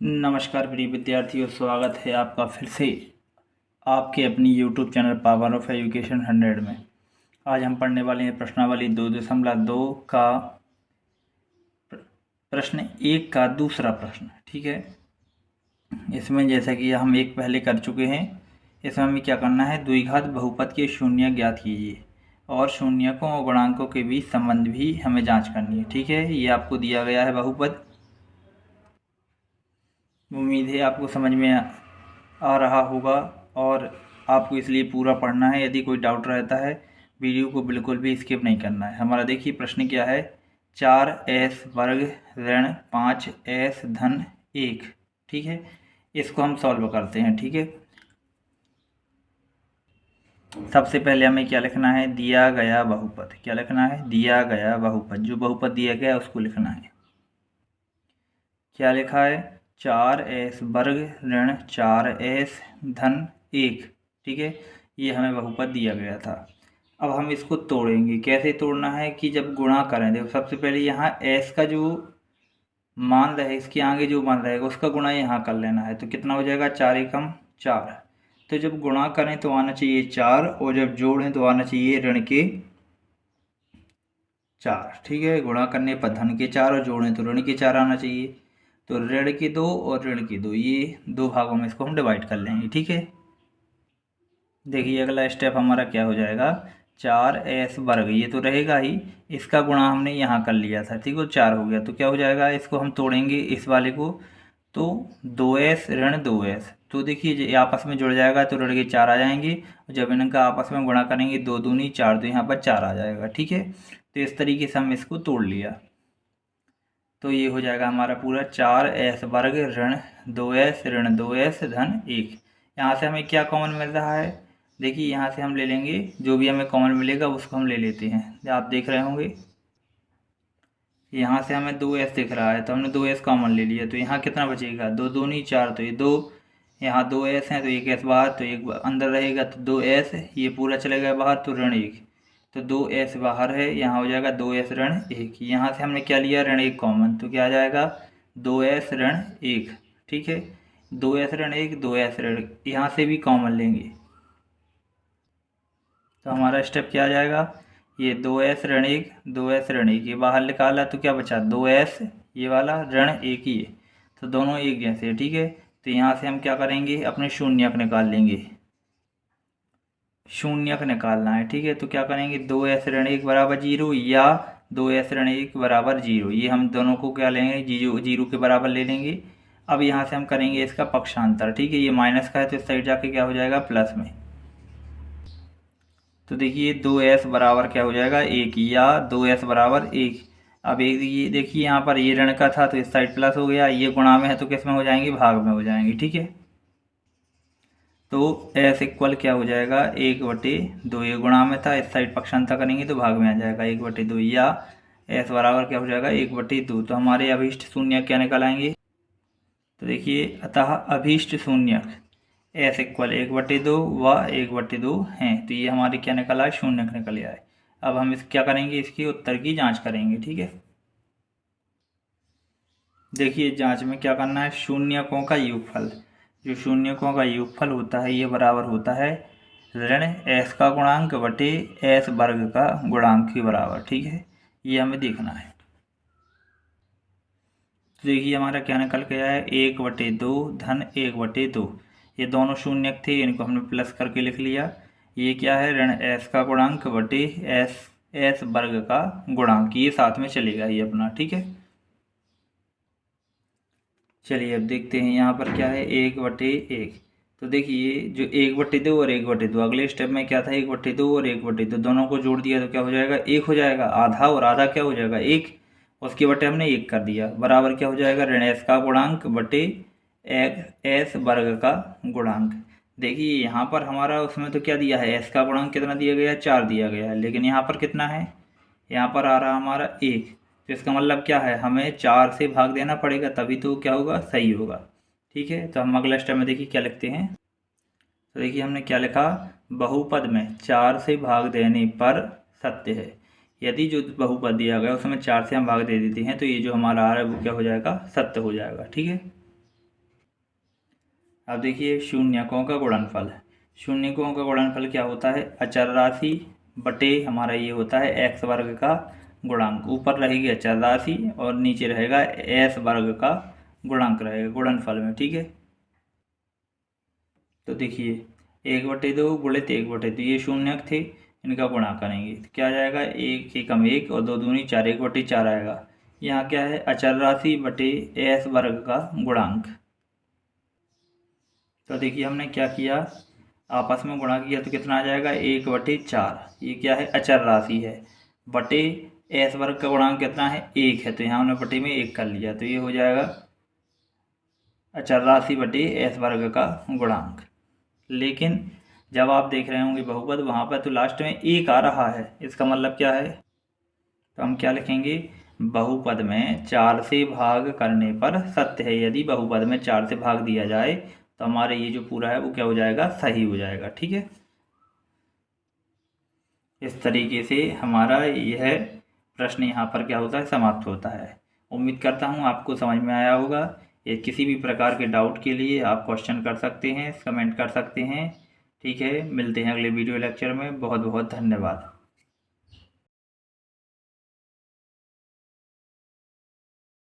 नमस्कार प्रिय विद्यार्थियों, स्वागत है आपका फिर से आपके अपनी YouTube channel power of education 100 में। आज हम पढ़ने वाले हैं प्रश्नावली 2.2 का प्रश्न 1 का दूसरा प्रश्न। ठीक है, इसमें जैसा कि हम एक पहले कर चुके हैं, इसमें हमें क्या करना है, द्विघात बहुपद के शून्य ज्ञात कीजिए और शून्यकों और गुणांकों के बीच संबंध भी हमें जाँच करनी है। ठीक है, ये आपको दिया गया है बहुपद। उम्मीद है आपको समझ में आ रहा होगा और आपको इसलिए पूरा पढ़ना है। यदि कोई डाउट रहता है, वीडियो को बिल्कुल भी स्किप नहीं करना है। हमारा देखिए प्रश्न क्या है, 4s वर्ग ऋण 5s धन 1। ठीक है, इसको हम सॉल्व करते हैं। ठीक है, सबसे पहले हमें क्या लिखना है, दिया गया बहुपद। क्या लिखना है, दिया गया बहुपद। जो बहुपद दिया गया है उसको लिखना है। क्या लिखा है, 4s वर्ग ऋण 4s धन 1। ठीक है, ये हमें बहुपद दिया गया था। अब हम इसको तोड़ेंगे। कैसे तोड़ना है कि जब गुणा करें, देखो सबसे पहले यहाँ s का जो मान रहे, इसके आगे जो मान रहेगा उसका गुणा यहाँ कर लेना है। तो कितना हो जाएगा, 4 एकम 4। तो जब गुणा करें तो आना चाहिए 4 और जब जोड़ें तो आना चाहिए ऋण के 4। ठीक है, गुणा करने पर धन के 4 और जोड़ें तो ऋण के 4 आना चाहिए। तो ऋण के 2 और ऋण के 2, ये दो भागों में इसको हम डिवाइड कर लेंगे। ठीक है, देखिए अगला स्टेप हमारा क्या हो जाएगा, 4s वर्ग, ये तो रहेगा ही, इसका गुणा हमने यहाँ कर लिया था। ठीक है, 4 हो गया। तो क्या हो जाएगा, इसको हम तोड़ेंगे इस वाले को, तो 2s ऋण 2s, तो देखिए ये आपस में जुड़ जाएगा तो ऋण के 4 आ जाएंगे। जब इनका आपस में गुणा करेंगे 2 दूनी 4, तो यहाँ पर 4 आ जाएगा। ठीक है, तो इस तरीके से हम इसको तोड़ लिया। तो ये हो जाएगा हमारा पूरा 4s वर्ग ऋण 2s ऋण 2s धन 1। यहाँ से हमें क्या कॉमन मिल रहा है, देखिए यहाँ से हम ले लेंगे, जो भी हमें कॉमन मिलेगा उसको हम ले लेते हैं। आप देख रहे होंगे यहाँ से हमें 2s दिख रहा है तो हमने 2s कॉमन ले लिया। तो यहाँ कितना बचेगा, 2 दूनी 4, तो ये 2, यहाँ 2s हैं तो एक s बाहर, तो एक अंदर रहेगा तो 2s, ये पूरा चलेगा बाहर तो ऋण 1, तो 2s बाहर है, यहाँ हो जाएगा 2s ऋण 1। यहाँ से हमने क्या लिया, ऋण 1 कॉमन, तो क्या आ जाएगा 2s ऋण 1। ठीक है, 2s ऋण 1, 2s ऋण, यहाँ से भी कॉमन लेंगे तो हमारा स्टेप क्या आ जाएगा, ये 2s ऋण 1, 2s ऋण 1, ये बाहर निकाला तो क्या बचा 2s, ये वाला ऋण 1 ही है, तो दोनों एक जैसे है। ठीक है, तो यहाँ से हम क्या करेंगे, अपने शून्यक निकाल लेंगे। शून्यक निकालना है। ठीक है, तो क्या करेंगे, 2s ऋण 1 बराबर 0 या 2s ऋण 1 बराबर 0, ये हम दोनों को क्या लेंगे, जीरो के बराबर ले लेंगे। अब यहाँ से हम करेंगे इसका पक्षांतर। ठीक है, ये माइनस का है तो इस साइड जाके क्या हो जाएगा, प्लस में। तो देखिए 2s बराबर क्या हो जाएगा, 1 या 2s बराबर 1। अब एक ये देखिए यहाँ पर ये ऋण का था तो इस साइड प्लस हो गया, ये गुणा में है तो किस में हो जाएंगे, भाग में हो जाएंगे। ठीक है, तो s इक्वल क्या हो जाएगा, 1/2, ये गुणा में था, इस साइड पक्षांतर करेंगे तो भाग में आ जाएगा 1/2, या s बराबर क्या हो जाएगा 1/2। तो हमारे अभीष्ट शून्य क्या निकल आएंगे, तो देखिए अतः अभीष्ट शून्य s इक्वल 1/2 व 1/2 हैं, तो ये हमारे क्या निकला है, शून्य निकल आया है। अब हम इस क्या करेंगे, इसके उत्तर की जांच करेंगे। ठीक है, देखिए जांच में क्या करना है, शून्यकों का योगफल, जो शून्यकों का योगफल होता है ये बराबर होता है ऋण s का गुणांक बटे s वर्ग का गुणांक के बराबर। ठीक है, ये हमें देखना है। तो देखिए हमारा क्या निकल के आया है, 1/2 धन 1/2, ये दोनों शून्य थे, इनको हमने प्लस करके लिख लिया। ये क्या है, ऋण s का गुणांक बटे s वर्ग का गुणांक, ये साथ में चलेगा ये अपना। ठीक है, चलिए अब देखते हैं यहाँ पर क्या है, 1/1। तो देखिए जो 1/2 और 1/2, अगले स्टेप में क्या था, 1/2 और 1/2 दोनों को जोड़ दिया तो क्या हो जाएगा, 1 हो जाएगा, आधा और आधा क्या हो जाएगा 1, उसके बटे हमने 1 कर दिया, बराबर क्या हो जाएगा, ऋण s का गुणांक बटे s वर्ग का गुणांक। देखिए यहाँ पर हमारा उसमें तो क्या दिया है, s का गुणांक कितना दिया गया है, 4 दिया गया है, लेकिन यहाँ पर कितना है, यहाँ पर आ रहा हमारा 1, तो इसका मतलब क्या है, हमें 4 से भाग देना पड़ेगा तभी तो क्या होगा, सही होगा। ठीक है, तो हम अगला स्टेप में देखिए क्या लिखते हैं। तो देखिए हमने क्या लिखा, बहुपद में 4 से भाग देने पर सत्य है। यदि जो बहुपद दिया गया उसमें 4 से हम भाग दे देते हैं तो ये जो हमारा आ रहा है वो क्या हो जाएगा, सत्य हो जाएगा। ठीक है, अब देखिए शून्यकों का गुणनफल। शून्यकों का गुणनफल क्या होता है, अचर राशि बटे हमारा ये होता है एक्स वर्ग का गुणांक। ऊपर रहेगी अचर राशि और नीचे रहेगा एस वर्ग का गुणांक रहेगा गुणनफल में, ठीक है। तो देखिए 1/2 गुणित 1/2, ये शून्यक थे, इनका गुणा करेंगे तो क्या आ जाएगा, 1 एकम 1 और 2 दूनी 4, 1/4 आएगा। यहाँ क्या है, अचर राशि बटे एस वर्ग का गुणांक। तो देखिए हमने क्या किया, आपस में गुणा किया तो कितना आ जाएगा, 1/4। ये क्या है, अचर राशि है, बटे एस वर्ग का गुणांक कितना है, 1 है, तो यहाँ हमने बटे में 1 कर लिया, तो ये हो जाएगा अचर राशि बटे एस वर्ग का गुणांक। लेकिन जब आप देख रहे होंगे बहुपद, वहाँ पर तो लास्ट में 1 आ रहा है, इसका मतलब क्या है, तो हम क्या लिखेंगे, बहुपद में 4 से भाग करने पर सत्य है। यदि बहुपद में 4 से भाग दिया जाए तो हमारे ये जो पूरा है वो क्या हो जाएगा, सही हो जाएगा, ठीक है। इस तरीके से हमारा यह प्रश्न यहाँ पर क्या होता है, समाप्त होता है। उम्मीद करता हूँ आपको समझ में आया होगा। ये किसी भी प्रकार के डाउट के लिए आप क्वेश्चन कर सकते हैं, कमेंट कर सकते हैं, ठीक है। मिलते हैं अगले वीडियो लेक्चर में। बहुत बहुत धन्यवाद।